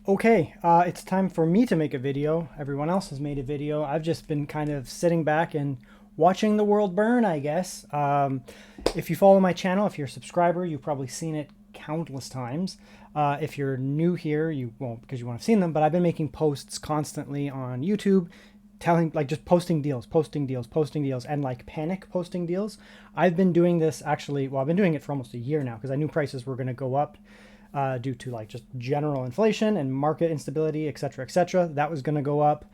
Okay, it's time for me to make a video. Everyone else has made a video. I've just been kind of sitting back and watching the world burn, I guess. If you follow my channel, if you're a subscriber, you've probably seen it countless times. If you're new here, you won't because you won't have seen them, but I've been making posts constantly on YouTube telling, like, just posting deals, and like panic posting deals. I've been doing this actually, well, I've been doing it for almost a year now because I knew prices were going to go up due to like just general inflation and market instability, etc., etc. That was going to go up.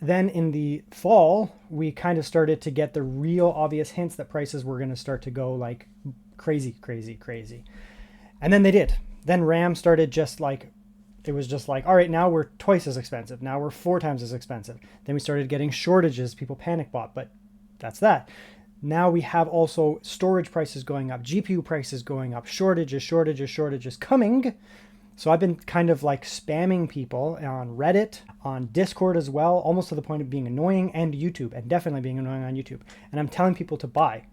Then in the fall, we kind of started to get the real obvious hints that prices were going to start to go like crazy, crazy, crazy. And then they did. Then RAM started just like, it was just like, all right, now we're twice as expensive. Now we're 4 times as expensive. Then we started getting shortages. People panic bought, but that's that. Now we have also storage prices going up, GPU prices going up, shortages coming. So I've been kind of like spamming people on Reddit, on Discord as well, almost to the point of being annoying, and YouTube, and definitely being annoying on YouTube. And I'm telling people to buy.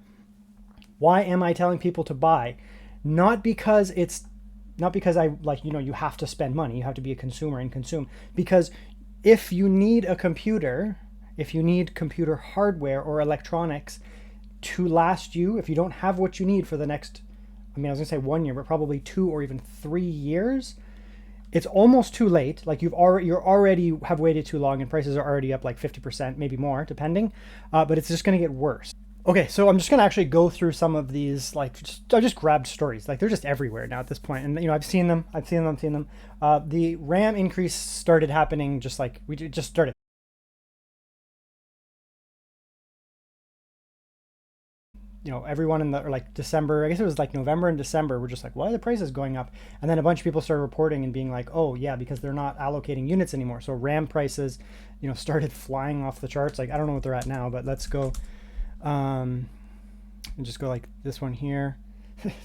Why am I telling people to buy? Not because I like, you have to spend money, you have to be a consumer and consume. Because if you need a computer, if you need computer hardware or electronics to last you, if you don't have what you need for the next, I was gonna say 1 year, but probably 2 or even 3 years, it's almost too late. Like you're already have waited too long, and prices are already up like 50%, maybe more, depending. But it's just gonna get worse. Okay, so I'm just gonna actually go through some of these. Like, I just grabbed stories. Like, they're just everywhere now at this point, and I've seen them. The RAM increase started happening just like we just started. Everyone in the, or like December, I guess it was like November and December, were just like, why are the prices going up? And then a bunch of people started reporting and being like, oh yeah, because they're not allocating units anymore. So RAM prices, started flying off the charts. Like, I don't know what they're at now, but let's go, and just go like this one here.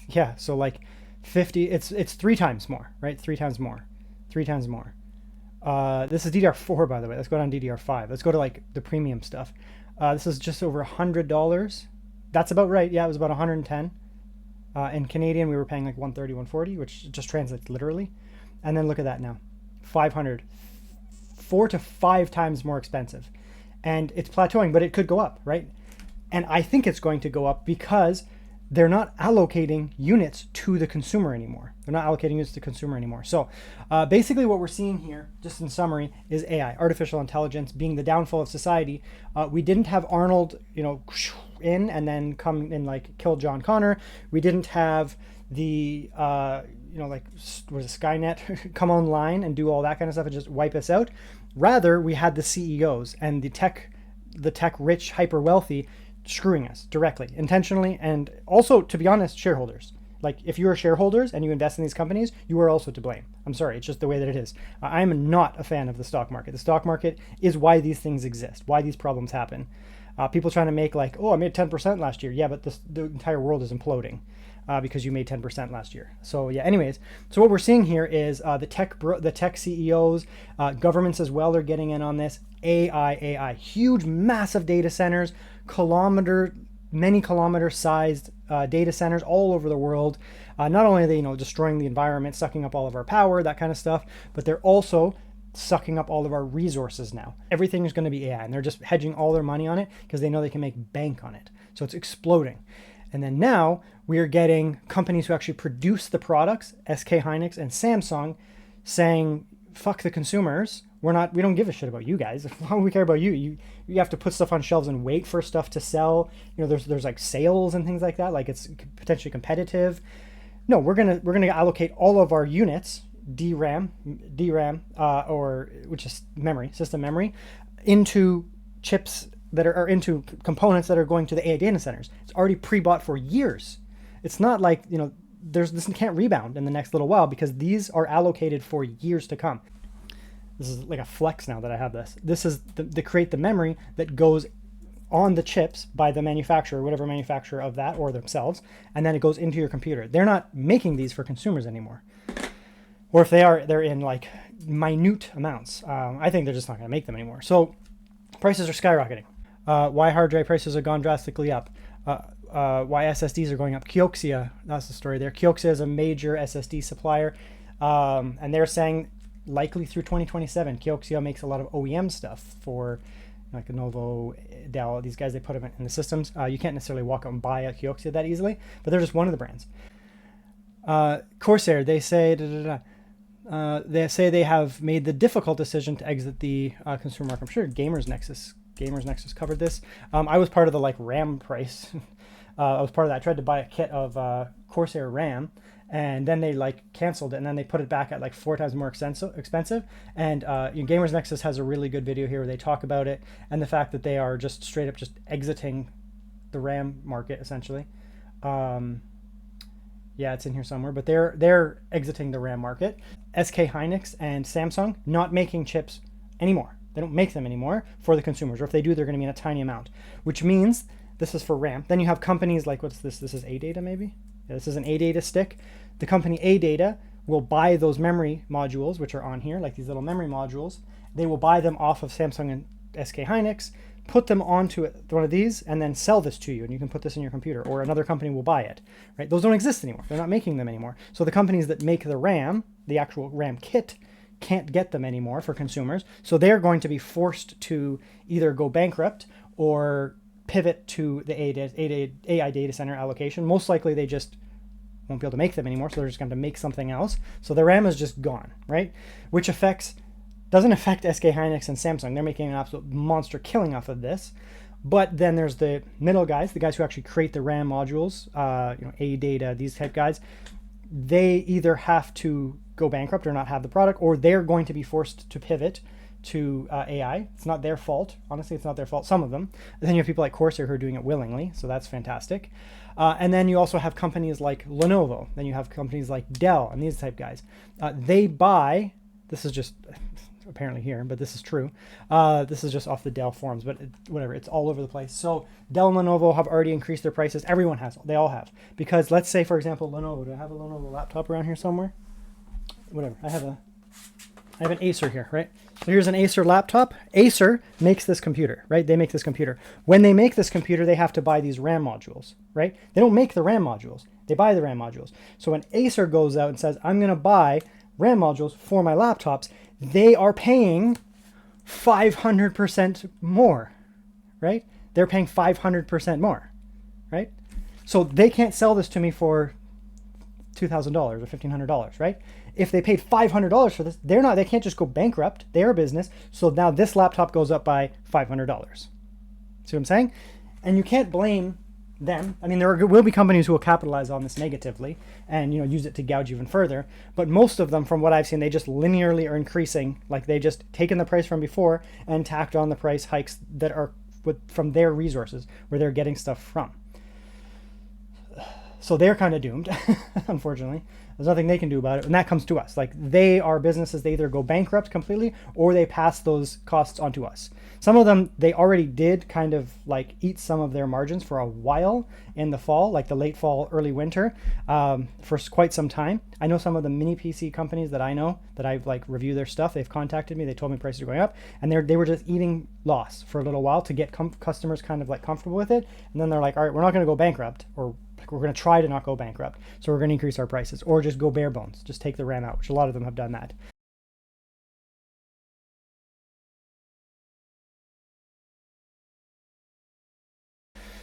Yeah, so like 50, it's 3 times more, right? 3 times more. This is DDR4, by the way. Let's go down DDR5. Let's go to like the premium stuff. This is just over $100. That's about right. Yeah, it was about 110. In Canadian, we were paying like 130, 140, which just translates literally. And then look at that now, 500, 4 to 5 times more expensive. And it's plateauing, but it could go up, right? And I think it's going to go up because they're not allocating units to the consumer anymore. So basically what we're seeing here, just in summary, is AI, artificial intelligence, being the downfall of society. We didn't have Arnold, in and then come and like kill John Connor. We didn't have the, like, was it Skynet come online and do all that kind of stuff and just wipe us out. Rather, we had the CEOs and the tech rich, hyper wealthy screwing us directly, intentionally, and also, to be honest, shareholders. Like, if you are shareholders and you invest in these companies, you are also to blame. I'm sorry, it's just the way that it is. I'm not a fan of the stock market. The stock market is why these things exist, why these problems happen. People trying to make like, oh, I made 10% last year. Yeah, but the entire world is imploding because you made 10% last year. So yeah, anyways, so what we're seeing here is the tech CEOs, governments as well are getting in on this. AI, huge, massive data centers, many kilometer sized data centers all over the world. Not only are they, destroying the environment, sucking up all of our power, that kind of stuff, but they're also sucking up all of our resources now. Everything is going to be AI, and they're just hedging all their money on it because they know they can make bank on it. So it's exploding. And then now we are getting companies who actually produce the products, SK Hynix and Samsung, saying, fuck the consumers. We don't give a shit about you guys. Why would we care about you? You have to put stuff on shelves and wait for stuff to sell. There's like sales and things like that. Like, it's potentially competitive. No, we're gonna allocate all of our units, DRAM, or which is system memory, into chips that are into components that are going to the AI data centers. It's already pre-bought for years. It's not like, this can't rebound in the next little while because these are allocated for years to come. This is like a flex now that I have this. This is to create the memory that goes on the chips by the manufacturer, whatever manufacturer of that, or themselves, and then it goes into your computer. They're not making these for consumers anymore. Or if they are, they're in like minute amounts. I think they're just not going to make them anymore. So prices are skyrocketing. Why hard drive prices have gone drastically up. Why SSDs are going up. Kioxia, that's the story there. Kioxia is a major SSD supplier. And they're saying likely through 2027. Kioxia makes a lot of OEM stuff for like Lenovo, Dell, these guys. They put them in the systems. You can't necessarily walk out and buy a Kioxia that easily, but they're just one of the brands. Corsair, they say they have made the difficult decision to exit the consumer market. I'm sure Gamers Nexus covered this. I was part of the like RAM price. I was part of that. I tried to buy a kit of Corsair RAM, and then they like canceled it, and then they put it back at like 4 times more expensive. And Gamers Nexus has a really good video here where they talk about it and the fact that they are just straight up just exiting the RAM market essentially. Yeah, it's in here somewhere, but they're exiting the RAM market. SK Hynix and Samsung not making chips anymore. They don't make them anymore for the consumers, or if they do, they're going to be in a tiny amount, which means this is for RAM. Then you have companies like, what's this? This is ADATA maybe? Yeah, this is an ADATA stick. The company ADATA will buy those memory modules, which are on here, like these little memory modules. They will buy them off of Samsung and SK Hynix, put them onto one of these, and then sell this to you, and you can put this in your computer, or another company will buy it, right? Those don't exist anymore. They're not making them anymore. So the companies that make the RAM, the actual RAM kit, can't get them anymore for consumers. So they're going to be forced to either go bankrupt or pivot to the AI data center allocation. Most likely they just won't be able to make them anymore, so they're just going to make something else. So the RAM is just gone, right? Which doesn't affect SK Hynix and Samsung. They're making an absolute monster killing off of this. But then there's the middle guys, the guys who actually create the RAM modules, ADATA, these type guys. They either have to go bankrupt or not have the product, or they're going to be forced to pivot to AI. It's not their fault. Honestly, it's not their fault, some of them. And then you have people like Corsair who are doing it willingly, so that's fantastic. And then you also have companies like Lenovo. Then you have companies like Dell and these type guys. They buy, this is just apparently here, but this is true. This is just off the Dell forums, but whatever, it's all over the place. So Dell and Lenovo have already increased their prices. Everyone has, they all have. Because let's say, for example, Lenovo, do I have a Lenovo laptop around here somewhere? Whatever, I have an Acer here, right? So here's an Acer laptop. Acer makes this computer, right? They make this computer. When they make this computer, they have to buy these RAM modules, right? They don't make the RAM modules. They buy the RAM modules. So when Acer goes out and says, I'm going to buy RAM modules for my laptops, they are paying 500% more, right? They're paying 500% more, right? So they can't sell this to me for $2,000 or $1,500, right? If they paid $500 for this, they can't just go bankrupt. They're a business. So now this laptop goes up by $500. See what I'm saying? And you can't blame them. I mean, there will be companies who will capitalize on this negatively and use it to gouge even further. But most of them, from what I've seen, they just linearly are increasing. Like they just taken the price from before and tacked on the price hikes that are from their resources, where they're getting stuff from. So they're kind of doomed, unfortunately. There's nothing they can do about it, and that comes to us. Like, they are businesses, they either go bankrupt completely or they pass those costs onto us. Some of them, they already did kind of like eat some of their margins for a while in the fall, like the late fall, early winter, for quite some time. I know some of the mini PC companies that I know, that I've like reviewed their stuff, they've contacted me, they told me prices are going up, and they were just eating loss for a little while to get customers kind of like comfortable with it. And then they're like, all right, we're not going to go bankrupt, or we're going to try to not go bankrupt, so we're going to increase our prices, or just go bare bones, just take the RAM out, which a lot of them have done that.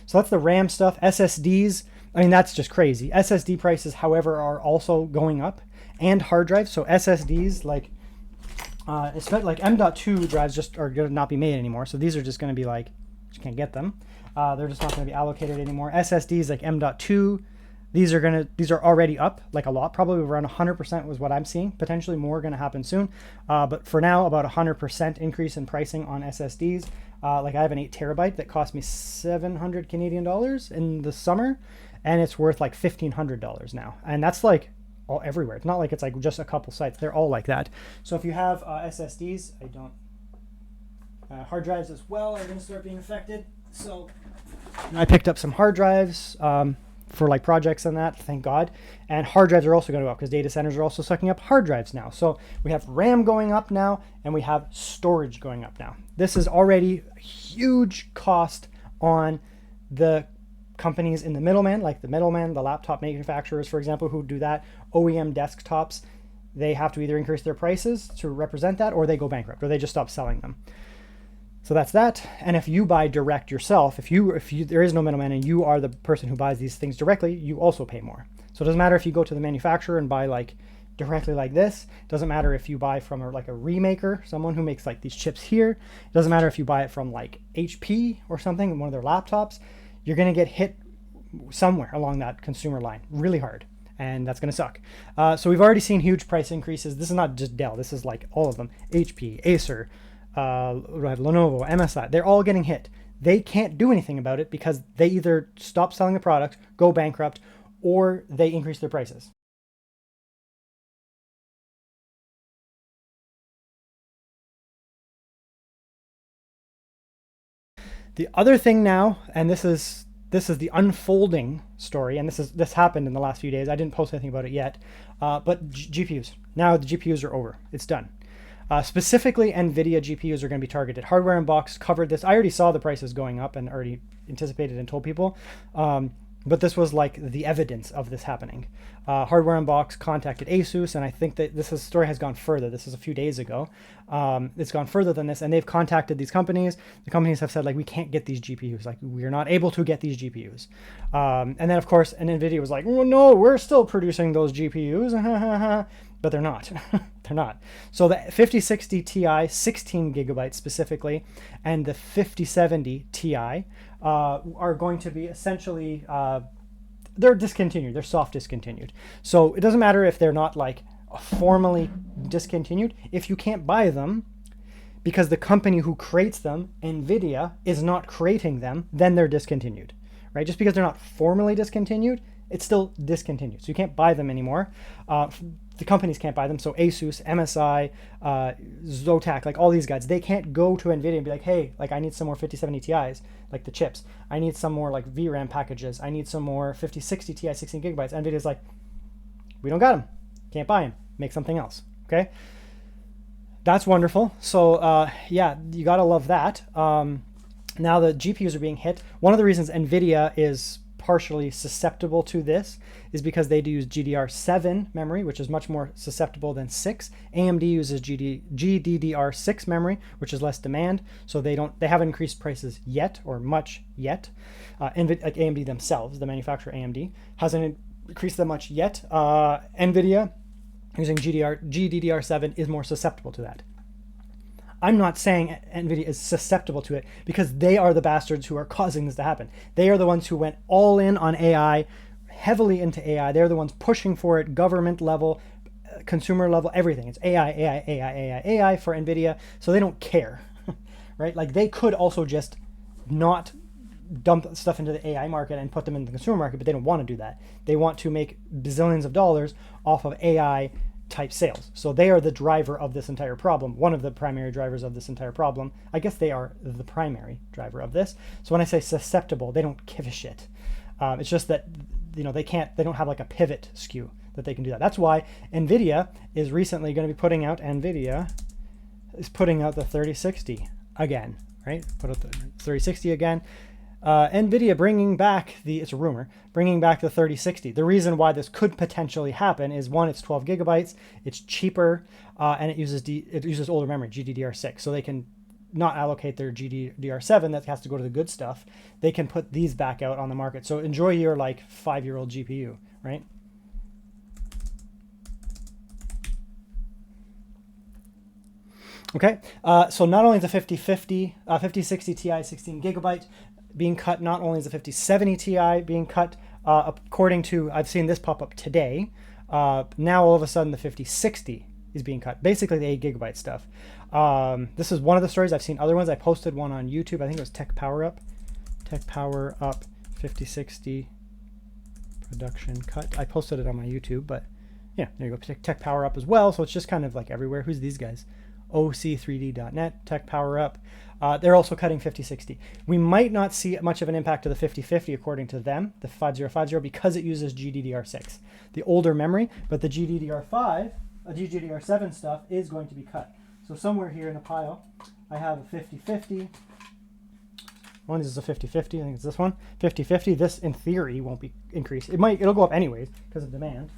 So that's the RAM stuff. SSDs, I mean, that's just crazy. SSD prices, however, are also going up, and hard drives. So SSDs, like M.2 drives just are going to not be made anymore. So these are just going to be like, you can't get them. They're just not going to be allocated anymore. SSDs like M.2, these are already up like a lot, probably around 100% was what I'm seeing. Potentially more going to happen soon. But for now, about 100% increase in pricing on SSDs. Like I have an 8 terabyte that cost me 700 Canadian dollars in the summer, and it's worth like $1,500 now. And that's like all everywhere. It's not like it's like just a couple sites. They're all like that. So if you have SSDs, hard drives as well are going to start being affected. So I picked up some hard drives for like projects and that, thank God. And hard drives are also going to go up because data centers are also sucking up hard drives now. So we have RAM going up now, and we have storage going up now. This is already a huge cost on the companies in the middleman, the laptop manufacturers, for example, who do that, OEM desktops. they have to either increase their prices to represent that, or they go bankrupt, or they just stop selling them. So that's that. And if you buy direct yourself, if you there is no middleman and you are the person who buys these things directly, you also pay more. So it doesn't matter if you go to the manufacturer and buy like directly like this. It doesn't matter if you buy from like a remaker, someone who makes like these chips here. It doesn't matter if you buy it from like HP or something, one of their laptops. You're going to get hit somewhere along that consumer line really hard. And that's going to suck. So we've already seen huge price increases. This is not just Dell. This is like all of them. HP, Acer, Lenovo, MSI. They're all getting hit. They can't do anything about it because they either stop selling the product, go bankrupt, or they increase their prices. The other thing now, and this is the unfolding story, and this happened in the last few days. I didn't post anything about it yet, but GPUs. Now the GPUs are over. It's done. Specifically, Nvidia GPUs are going to be targeted. Hardware Unbox covered this. I already saw the prices going up and already anticipated and told people, but this was like the evidence of this happening. Hardware Unbox contacted Asus, and I think that this story has gone further. This is a few days ago. It's gone further than this, and they've contacted these companies. The companies have said, like, we can't get these GPUs. Like, we're not able to get these GPUs. And then, of course, Nvidia was like, well, no, we're still producing those GPUs. But they're not. They're not. So the 5060 Ti, 16 gigabytes specifically, and the 5070 Ti are going to be essentially, they're discontinued. They're soft discontinued. So it doesn't matter if they're not like formally discontinued. If you can't buy them because the company who creates them, Nvidia, is not creating them, then they're discontinued, right? Just because they're not formally discontinued, it's still discontinued. So you can't buy them anymore. The companies can't buy them. So Asus, MSI, Zotac, like all these guys, they can't go to Nvidia and be like, hey, like I need some more 5070 Ti's, like the chips. I need some more like VRAM packages. I need some more 5060 Ti 16 gigabytes. Nvidia's like, we don't got them. Can't buy them. Make something else. Okay. That's wonderful. So yeah, you got to love that. Now the GPUs are being hit. One of the reasons Nvidia is partially susceptible to this is because they do use GDDR7 memory, which is much more susceptible than 6. AMD uses GDDR6 memory, which is less demand, so they haven't increased prices yet, or much yet. Like AMD themselves, the manufacturer AMD, hasn't increased them much yet. Nvidia using GDDR7 is more susceptible to that. I'm not saying Nvidia is susceptible to it because they are the bastards who are causing this to happen. They are the ones who went all in on AI, heavily into AI. They're the ones pushing for it, government level, consumer level, everything. It's AI, AI, AI, AI, AI for Nvidia. So they don't care, right? Like they could also just not dump stuff into the AI market and put them in the consumer market, but they don't want to do that. They want to make bazillions of dollars off of AI type sales. So they are the driver of this entire problem, one of the primary drivers of this entire problem. I guess they are the primary driver of this. So when I say susceptible, they don't give a shit. It's just that, you know, they don't have like a pivot SKU that they can do that. That's why Nvidia is recently going to be putting out the 3060 again, right? Put out the 3060 again. Nvidia bringing back it's a rumor, bringing back the 3060. The reason why this could potentially happen is one, it's 12 gigabytes, it's cheaper, and it uses older memory, GDDR6, so they can not allocate their GDDR7 that has to go to the good stuff. They can put these back out on the market. So enjoy your like 5-year-old GPU, right? Okay, so not only is the 5060 Ti 16 gigabyte being cut, not only is the 5070 Ti being cut, according to, I've seen this pop up today, now all of a sudden the 5060 is being cut, basically the 8 gigabyte stuff. This is one of the stories. I've seen other ones. I posted one on YouTube. I think it was Tech Power Up 5060 production cut. I posted it on my YouTube, but yeah, there you go. Tech Power Up as well. So it's just kind of like everywhere. Who's these guys? OC3D.net, Tech Power Up. They're also cutting 5060. We might not see much of an impact to the 5050 according to them, the 5050, because it uses GDDR6, the older memory, but the GDDR7 stuff is going to be cut. So somewhere here in a pile, I have a 5050. One is a 5050, I think it's this one. 5050, this in theory won't be increased. It'll go up anyways because of demand.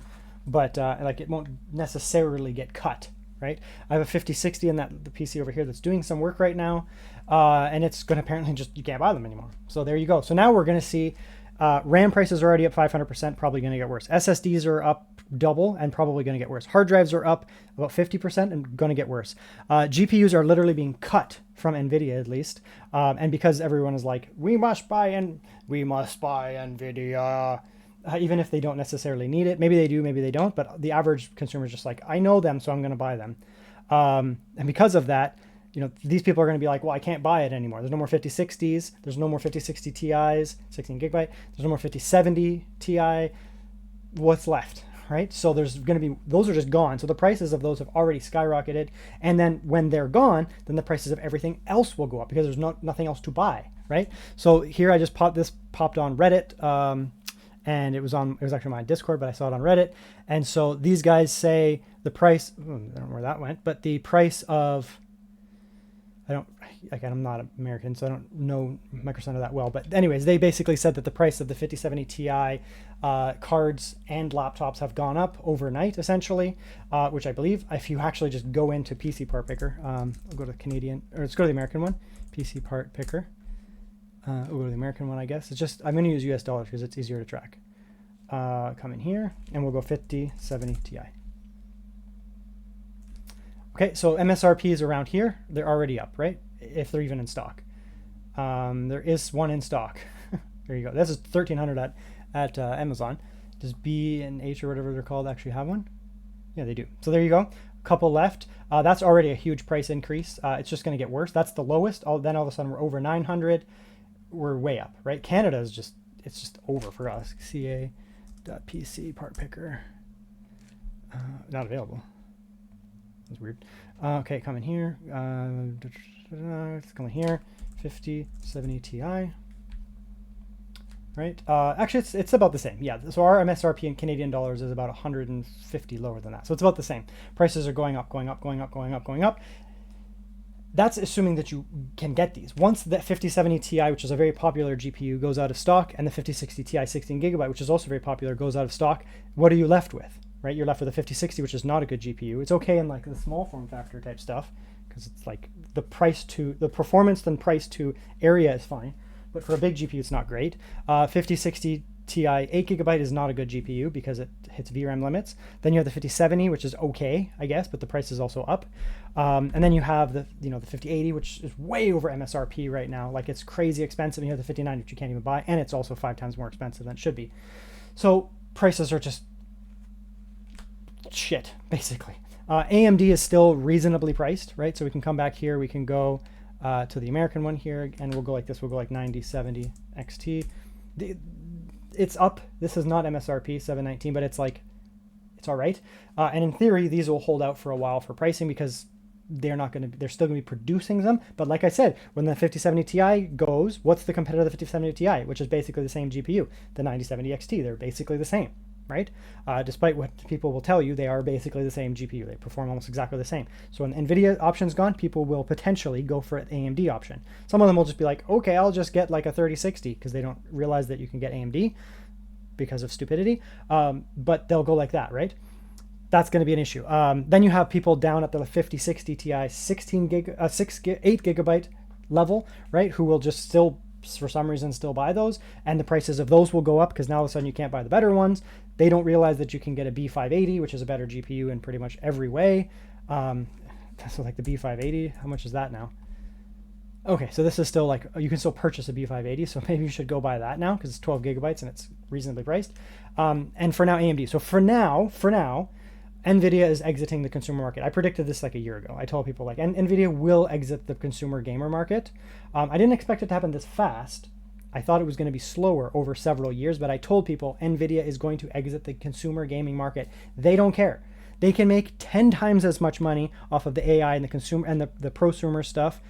but like it won't necessarily get cut, right? I have a 5060 in the PC over here that's doing some work right now, and it's going to apparently just, you can't buy them anymore. So there you go. So now we're going to see RAM prices are already up 500%, probably going to get worse. SSDs are up double and probably going to get worse. Hard drives are up about 50% and going to get worse. GPUs are literally being cut from Nvidia, at least, and because everyone is like, we must buy Nvidia, even if they don't necessarily need it. Maybe they do, maybe they don't, but the average consumer is just like, I know them, so I'm going to buy them. And because of that, these people are going to be like, well, I can't buy it anymore. There's no more 5060s. There's no more 5060 Ti's, 16 gigabyte. There's no more 5070 Ti. What's left, right? So there's going to be, those are just gone. So the prices of those have already skyrocketed. And then when they're gone, then the prices of everything else will go up because there's nothing else to buy, right? So here I just popped on Reddit, and it was actually my Discord, but I saw it on Reddit. And so these guys say the price, I don't know where that went, but the price of, I'm not American, so I don't know Microsoft that well. But anyways, they basically said that the price of the 5070 Ti cards and laptops have gone up overnight, essentially, which I believe, if you actually just go into PC Part Picker, I'll go to Canadian, or let's go to the American one, PC Part Picker. We'll go to the American one, I guess. It's just, I'm going to use US dollars because it's easier to track. Come in here, and we'll go 5070 Ti. Okay, so MSRP is around here. They're already up, right? If they're even in stock. There is one in stock. There you go. This is 1300 at Amazon. Does B and H or whatever they're called actually have one? Yeah, they do. So there you go. A couple left. That's already a huge price increase. It's just going to get worse. That's the lowest. Then all of a sudden we're over 900. We're way up, right? Canada is just, it's just over for us. CA.PC part picker. Not available. That's weird. Okay, come in here. Let's come in here. 5070 Ti. Right. Actually, it's about the same. Yeah. So our MSRP in Canadian dollars is about 150 lower than that. So it's about the same. Prices are going up, going up, going up, going up, going up. That's assuming that you can get these. Once the 5070 Ti, which is a very popular GPU, goes out of stock, and the 5060 Ti 16 gigabyte, which is also very popular, goes out of stock, what are you left with? Right, you're left with a 5060, which is not a good GPU. It's okay in like the small form factor type stuff, because it's like the performance and price to area is fine, but for a big GPU, it's not great. 5060 Ti 8 gigabyte is not a good GPU because it hits VRAM limits. Then you have the 5070, which is okay, I guess, but the price is also up. And then you have the the 5080, which is way over MSRP right now. Like it's crazy expensive. And you have the 59, which you can't even buy, and it's also 5 times more expensive than it should be. So prices are just shit, basically. AMD is still reasonably priced, right? So we can come back here, we can go to the American one here, and we'll go like this. We'll go like 9070 XT. It's up. This is not MSRP 719, but it's like, it's all right. And in theory, these will hold out for a while for pricing because they're still going to be producing them. But like I said, when the 5070 Ti goes, what's the competitor of the 5070 Ti, which is basically the same GPU, the 9070 XT? They're basically the same, right? Despite what people will tell you, they are basically the same GPU. They perform almost exactly the same. So when Nvidia option's gone, people will potentially go for an AMD option. Some of them will just be like, okay, I'll just get like a 3060 because they don't realize that you can get AMD because of stupidity. But they'll go like that, right? That's going to be an issue. Then you have people down at the 5060 Ti 8 gigabyte level, right? Who will just still, for some reason, still buy those, and the prices of those will go up because now all of a sudden you can't buy the better ones. They don't realize that you can get a B580, which is a better GPU in pretty much every way. So like the B580, how much is that now? Okay, so this is still like, you can still purchase a B580, so maybe you should go buy that now because it's 12 gigabytes and it's reasonably priced. And for now, AMD. So for now, Nvidia is exiting the consumer market. I predicted this like a year ago. I told people like Nvidia will exit the consumer gamer market. I didn't expect it to happen this fast. I thought it was going to be slower over several years, but I told people Nvidia is going to exit the consumer gaming market. They don't care. They can make 10 times as much money off of the AI and the consumer and the prosumer stuff,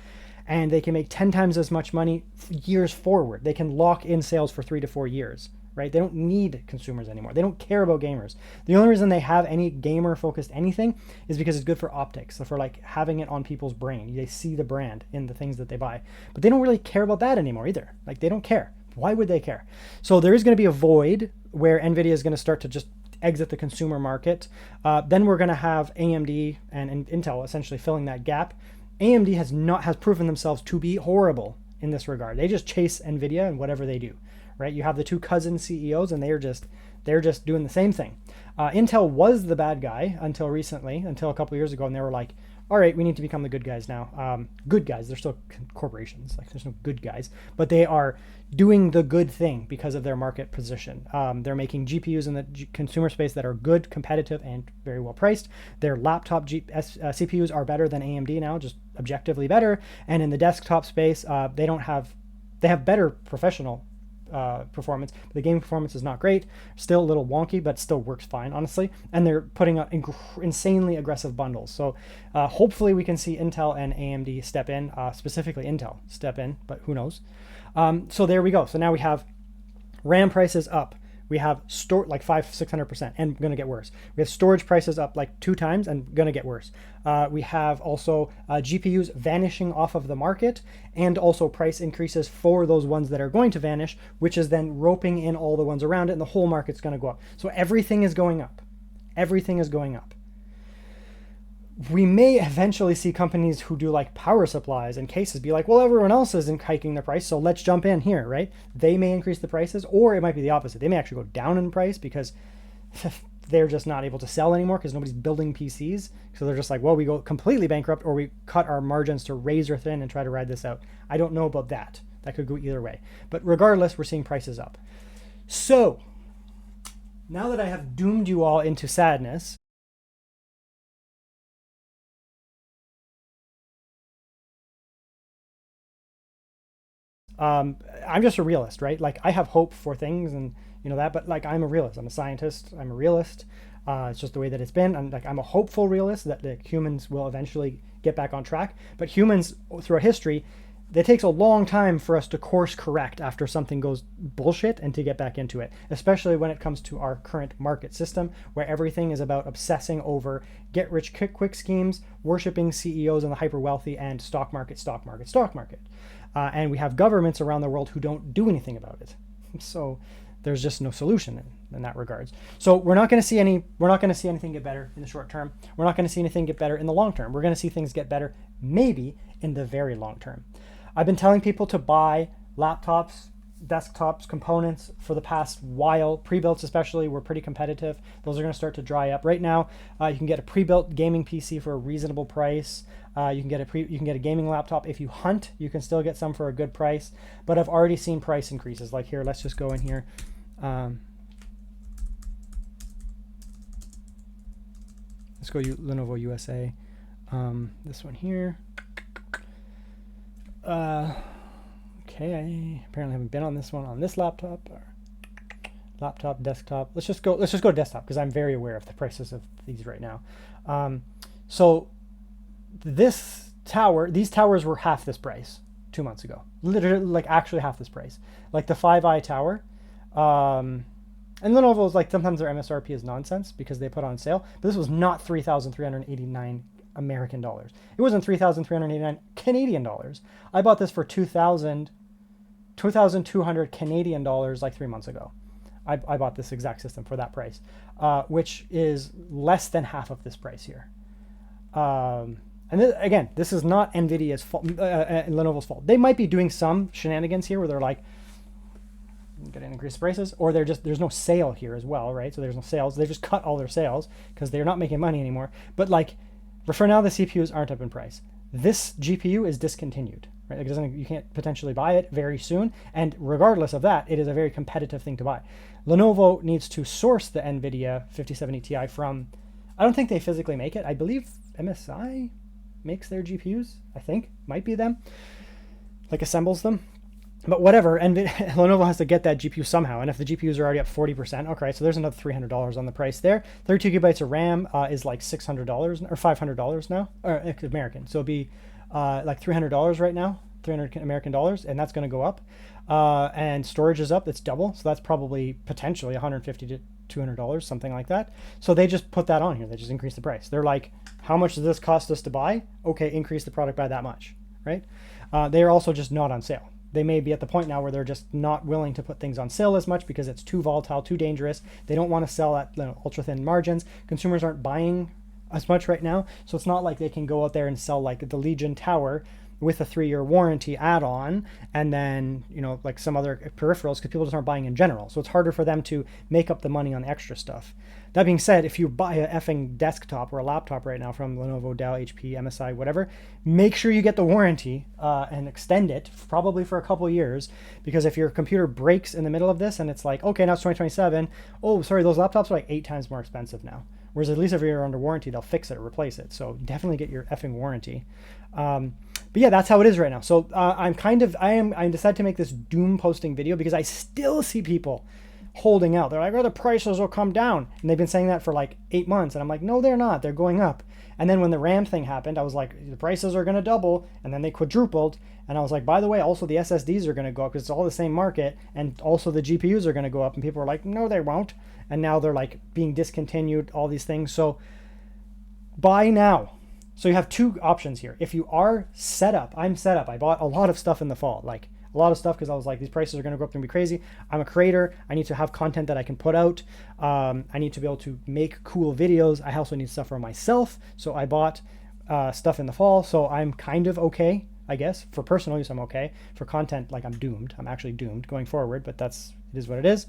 and they can make 10 times as much money years forward. They can lock in sales for 3 to 4 years. Right? They don't need consumers anymore. They don't care about gamers. The only reason they have any gamer-focused anything is because it's good for optics, so for like having it on people's brain. They see the brand in the things that they buy. But they don't really care about that anymore either. Like they don't care. Why would they care? So there is going to be a void where Nvidia is going to start to just exit the consumer market. Then we're going to have AMD and Intel essentially filling that gap. AMD has proven themselves to be horrible in this regard. They just chase Nvidia and whatever they do, right? You have the two cousin CEOs, and they're just doing the same thing. Intel was the bad guy until recently, until a couple years ago, and they were like, all right, we need to become the good guys now. Good guys, they're still corporations, like there's no good guys, but they are doing the good thing because of their market position. They're making GPUs in the consumer space that are good, competitive, and very well priced. Their laptop CPUs are better than AMD now, just objectively better. And in the desktop space, they have better professional performance, but the gaming performance is not great. Still a little wonky, but still works fine, honestly. And they're putting out insanely aggressive bundles. So hopefully we can see Intel and AMD step in, specifically Intel step in, but who knows. So there we go. So now we have RAM prices up. We have like 500-600% and going to get worse. We have storage prices up like 2 times and going to get worse. We have also GPUs vanishing off of the market, and also price increases for those ones that are going to vanish, which is then roping in all the ones around it, and the whole market's going to go up. So everything is going up. Everything is going up. We may eventually see companies who do like power supplies and cases be like, well, everyone else isn't hiking the price, so let's jump in here, right? They may increase the prices, or it might be the opposite. They may actually go down in price because they're just not able to sell anymore because nobody's building PCs. So they're just like, well, we go completely bankrupt, or we cut our margins to razor thin and try to ride this out. I don't know about that. That could go either way. But regardless, we're seeing prices up. So now that I have doomed you all into sadness, I'm just a realist, right? Like I have hope for things and that, but like I'm a realist. I'm a scientist. I'm a realist. It's just the way that it's been. I'm a hopeful realist that the humans will eventually get back on track. But humans throughout history, it takes a long time for us to course correct after something goes bullshit and to get back into it, especially when it comes to our current market system where everything is about obsessing over get rich quick schemes, worshiping CEOs and the hyper wealthy, and stock market. And we have governments around the world who don't do anything about it. So there's just no solution in that regards. So we're not going to see anything get better in the short term. We're not going to see anything get better in the long term. We're going to see things get better maybe in the very long term. I've been telling people to buy laptops, desktops, components for the past while. Pre-builts especially were pretty competitive. Those are going to start to dry up. Right now, you can get a pre-built gaming PC for a reasonable price. You can get a gaming laptop. If you hunt, you can still get some for a good price. But I've already seen price increases. Like here, let's just go in here. Let's go Lenovo USA. This one here. Okay, I apparently haven't been on this one on this laptop. Laptop, desktop. Let's just go desktop because I'm very aware of the prices of these right now. So these towers were half this price 2 months ago. Literally, like actually half this price. Like the 5i tower. And Lenovo's like sometimes their MSRP is nonsense because they put on sale. But this was not 3,389 American dollars. It wasn't 3,389 Canadian dollars. I bought this for 2,200 Canadian dollars like 3 months ago. I bought this exact system for that price, which is less than half of this price here. Again, this is not Nvidia's fault, Lenovo's fault. They might be doing some shenanigans here where they're like, going to increase prices, or there's no sale here as well, right? So there's no sales. They just cut all their sales because they're not making money anymore. But like, for now, the CPUs aren't up in price. This GPU is discontinued, right? Like you can't potentially buy it very soon. And regardless of that, it is a very competitive thing to buy. Lenovo needs to source the Nvidia 5070 Ti from, I don't think they physically make it. I believe MSI makes their GPUs, I think. Might be them. Like assembles them. But whatever, and Lenovo has to get that GPU somehow. And if the GPUs are already up 40%, okay, so there's another $300 on the price there. 32 gigabytes of RAM is like $600 or $500 now, or American. So it'll be like $300 right now, 300 American dollars, and that's going to go up. And storage is up, it's double. So that's probably potentially $150 to $200, something like that. So they just put that on here. They just increase the price. They're like, how much does this cost us to buy? Okay, increase the product by that much, right? They are also just not on sale. They may be at the point now where they're just not willing to put things on sale as much because it's too volatile, too dangerous. They don't want to sell at ultra thin margins. Consumers aren't buying as much right now, so it's not like they can go out there and sell like the Legion Tower with a 3-year warranty add-on, and then like some other peripherals, because people just aren't buying in general. So it's harder for them to make up the money on the extra stuff. That being said, if you buy a effing desktop or a laptop right now from Lenovo, Dell, HP, MSI, whatever, make sure you get the warranty and extend it probably for a couple years, because if your computer breaks in the middle of this and it's like, okay, now it's 2027, oh, sorry, those laptops are like 8 times more expensive now. Whereas at least if you're under warranty, they'll fix it or replace it. So definitely get your effing warranty. But yeah, that's how it is right now. So I decided to make this doom posting video because I still see people holding out. They're like, oh, the prices will come down. And they've been saying that for like 8 months. And I'm like, no, they're not. They're going up. And then when the RAM thing happened, I was like, the prices are going to double. And then they quadrupled. And I was like, by the way, also the SSDs are going to go up because it's all the same market. And also the GPUs are going to go up. And people are like, no, they won't. And now they're like being discontinued, all these things. So buy now. So you have 2 options here. If you are set up, I'm set up. I bought a lot of stuff in the fall, like a lot of stuff, because I was like, these prices are going to go up and be crazy. I'm a creator. I need to have content that I can put out. I need to be able to make cool videos. I also need stuff for myself. So I bought stuff in the fall. So I'm kind of okay, I guess. For personal use, I'm okay. For content, like I'm doomed. I'm actually doomed going forward, but it is what it is.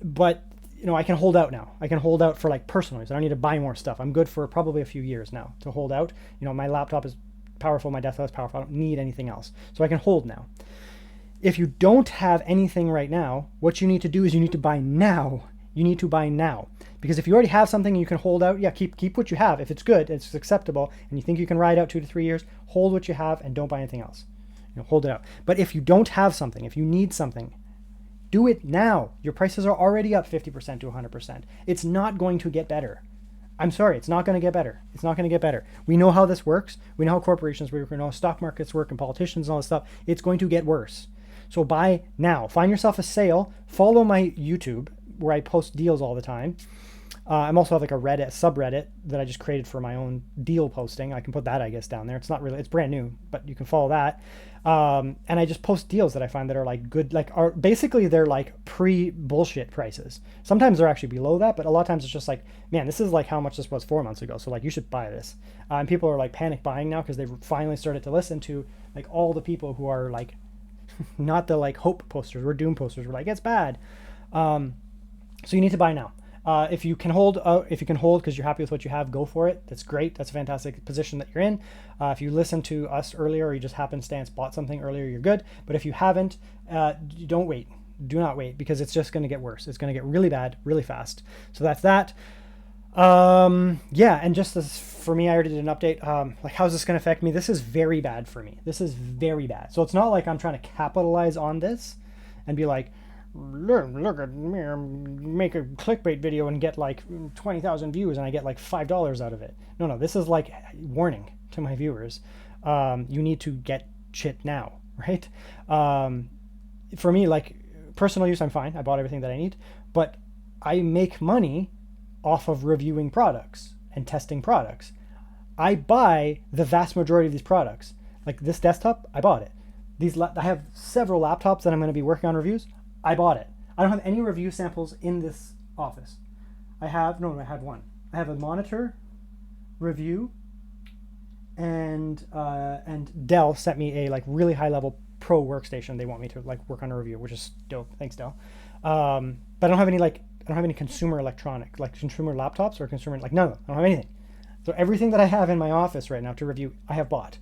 But I can hold out now. I can hold out for like personal use. I don't need to buy more stuff. I'm good for probably a few years now to hold out. My laptop is powerful. My desktop is powerful. I don't need anything else. So I can hold now. If you don't have anything right now, what you need to do is you need to buy now. You need to buy now. Because if you already have something and you can hold out, yeah, keep what you have. If it's good, it's acceptable, and you think you can ride out 2 to 3 years, hold what you have and don't buy anything else. Hold it out. But if you don't have something, if you need something, do it now. Your prices are already up 50% to 100%. It's not going to get better. I'm sorry, it's not going to get better. It's not going to get better. We know how this works. We know how corporations work. We know how stock markets work and politicians and all this stuff. It's going to get worse. So buy now. Find yourself a sale. Follow my YouTube where I post deals all the time. I'm also have like a Reddit subreddit that I just created for my own deal posting. I can put that, I guess, down there. It's not really, it's brand new, but you can follow that. And I just post deals that I find that are like good, basically they're like pre-bullshit prices. Sometimes they're actually below that, but a lot of times it's just like, man, this is like how much this was 4 months ago. So like, you should buy this. And people are like panic buying now because they've finally started to listen to like all the people who are like, not the like hope posters, we're doom posters. We're like, it's bad. So you need to buy now. If you can hold because you're happy with what you have, go for it. That's great. That's a fantastic position that you're in. If you listened to us earlier or you just happenstance bought something earlier, you're good. But if you haven't, don't wait. Do not wait, because it's just going to get worse. It's going to get really bad, really fast. So that's that. Yeah, and just as for me, I already did an update. Like, how's this going to affect me? This is very bad for me. This is very bad. So it's not like I'm trying to capitalize on this and be like, look at me, make a clickbait video and get like 20,000 views and I get like $5 out of it. No, this is like warning to my viewers. You need to get shit now, right? For me, like personal use, I'm fine. I bought everything that I need, but I make money off of reviewing products and testing products. I buy the vast majority of these products. Like this desktop, I bought it. I have several laptops that I'm going to be working on reviews. I bought it. I don't have any review samples in this office. I had one. I have a monitor review, and Dell sent me a like really high level pro workstation. They want me to like work on a review, which is dope. Thanks, Dell. But I don't have any consumer electronic, like consumer laptops or consumer, like none of them. I don't have anything. So everything that I have in my office right now to review, I have bought.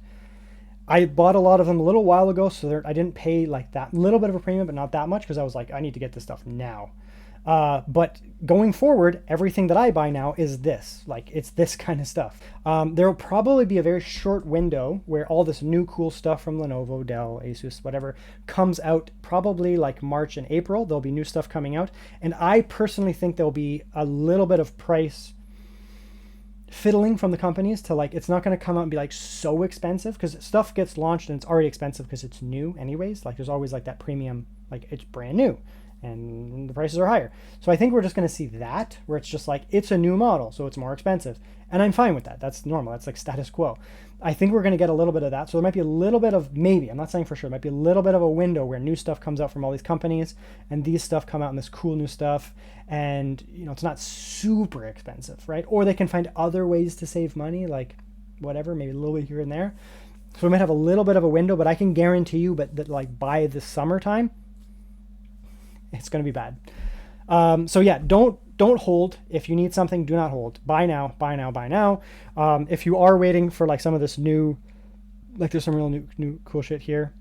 I bought a lot of them a little while ago, so I didn't pay like that little bit of a premium, but not that much, because I was like, I need to get this stuff now. But going forward, everything that I buy now is this, like it's this kind of stuff. There will probably be a very short window where all this new cool stuff from Lenovo, Dell, Asus, whatever, comes out probably like March and April. There'll be new stuff coming out. And I personally think there'll be a little bit of price fiddling from the companies to like, it's not going to come out and be like so expensive, because stuff gets launched and it's already expensive because it's new anyways. Like there's always like that premium, like it's brand new and the prices are higher. So I think we're just going to see that, where it's just like, it's a new model, so it's more expensive. And I'm fine with that. That's normal. That's like status quo. I think we're going to get a little bit of that. So there might be a little bit of, maybe, I'm not saying for sure, might be a little bit of a window where new stuff comes out from all these companies, and these stuff come out in this cool new stuff, and it's not super expensive, right? Or they can find other ways to save money, like whatever, maybe a little bit here and there. So we might have a little bit of a window, but I can guarantee you, that like by the summertime, it's going to be bad. So yeah, don't hold. If you need something, do not hold. Buy now, buy now, buy now. If you are waiting for like some of this new, like there's some real new cool shit here.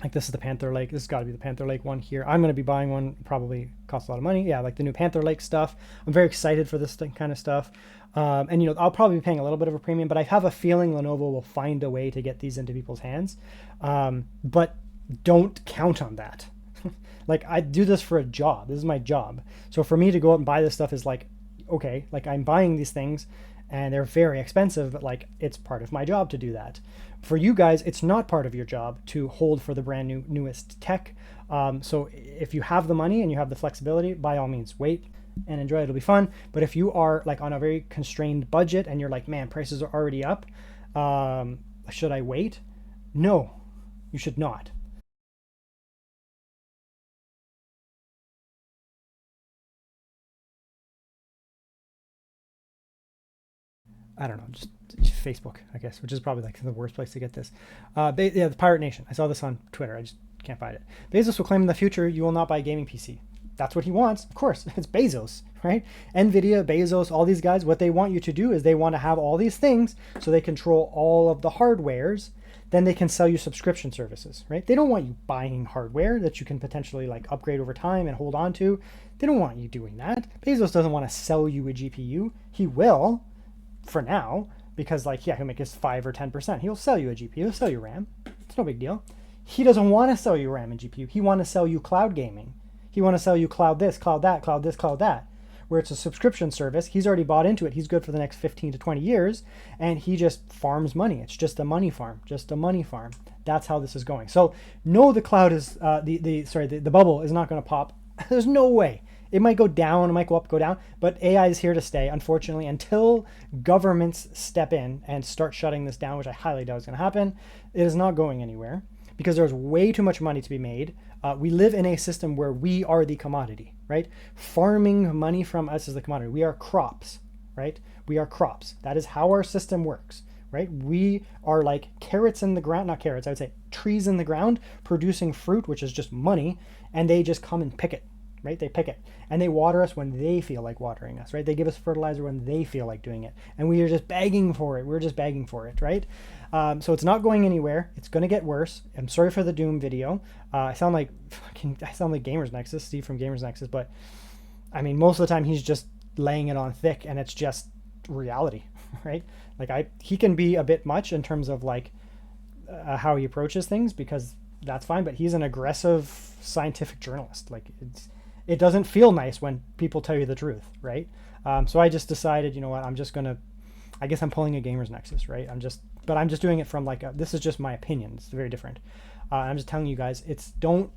Like this is the Panther Lake. This has got to be the Panther Lake one here. I'm going to be buying one. Probably costs a lot of money. Yeah, like the new Panther Lake stuff. I'm very excited for this kind of stuff. And I'll probably be paying a little bit of a premium, but I have a feeling Lenovo will find a way to get these into people's hands. But don't count on that. Like I do this for a job. This is my job. So for me to go out and buy this stuff is like, okay, like I'm buying these things and they're very expensive, but like it's part of my job to do that. For you guys, it's not part of your job to hold for the brand newest tech. So if you have the money and you have the flexibility, by all means, wait and enjoy. It'll be fun. But if you are like on a very constrained budget and you're like, man, prices are already up, should I wait? No, you should not. I don't know, just Facebook, I guess, which is probably like the worst place to get this. Yeah, the Pirate Nation. I saw this on Twitter. I just can't find it. Bezos will claim in the future you will not buy a gaming PC. That's what he wants. Of course, it's Bezos, right? Nvidia, Bezos, all these guys, what they want you to do is they want to have all these things so they control all of the hardwares. Then they can sell you subscription services, right? They don't want you buying hardware that you can potentially like upgrade over time and hold on to. They don't want you doing that. Bezos doesn't want to sell you a GPU. He will, for now, because like, yeah, he'll make his 5 or 10%. He'll sell you a GPU, he'll sell you RAM. It's no big deal. He doesn't want to sell you RAM and GPU. He want to sell you cloud gaming. He want to sell you cloud this, cloud that, cloud this, cloud that, where it's a subscription service. He's already bought into it. He's good for the next 15 to 20 years, and he just farms money. It's just a money farm, just a money farm. That's how this is going. So no, the cloud is, the bubble is not going to pop. There's no way. It might go down, it might go up, go down, but AI is here to stay, unfortunately, until governments step in and start shutting this down, which I highly doubt is going to happen. It is not going anywhere because there's way too much money to be made. We live in a system where we are the commodity, right? Farming money from us is the commodity. We are crops, right? We are crops. That is how our system works, right? We are like carrots in the ground, not carrots, I would say trees in the ground producing fruit, which is just money, and they just come and pick it. Right? They pick it and they water us when they feel like watering us, right? They give us fertilizer when they feel like doing it. And we are just begging for it. We're just begging for it, right? So it's not going anywhere. It's going to get worse. I'm sorry for the doom video. I sound like Gamers Nexus, Steve from Gamers Nexus, but I mean, most of the time he's just laying it on thick and it's just reality, right? Like he can be a bit much in terms of like how he approaches things, because that's fine, but he's an aggressive scientific journalist. Like it doesn't feel nice when people tell you the truth, right? So I just decided, you know what, I guess I'm pulling a Gamers Nexus, right? I'm just doing it from like, this is just my opinion. It's very different. I'm just telling you guys, don't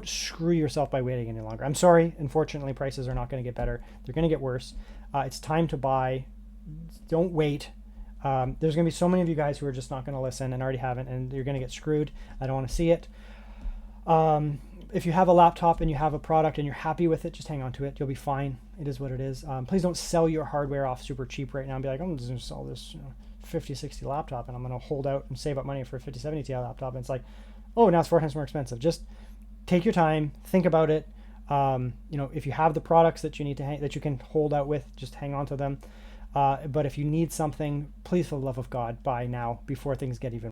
screw yourself by waiting any longer. I'm sorry. Unfortunately, prices are not going to get better. They're going to get worse. It's time to buy. Don't wait. There's going to be so many of you guys who are just not going to listen and already haven't, and you're going to get screwed. I don't want to see it. If you have a laptop and you have a product and you're happy with it, just hang on to it. You'll be fine. It is what it is. Please don't sell your hardware off super cheap right now and be like, I'm just going to sell this 5060 laptop and I'm going to hold out and save up money for a 5070 Ti laptop. And it's like, oh, now it's 4 times more expensive. Just take your time, think about it. If you have the products that you need to that you can hold out with, just hang on to them. But if you need something, please, for the love of God, buy now before things get even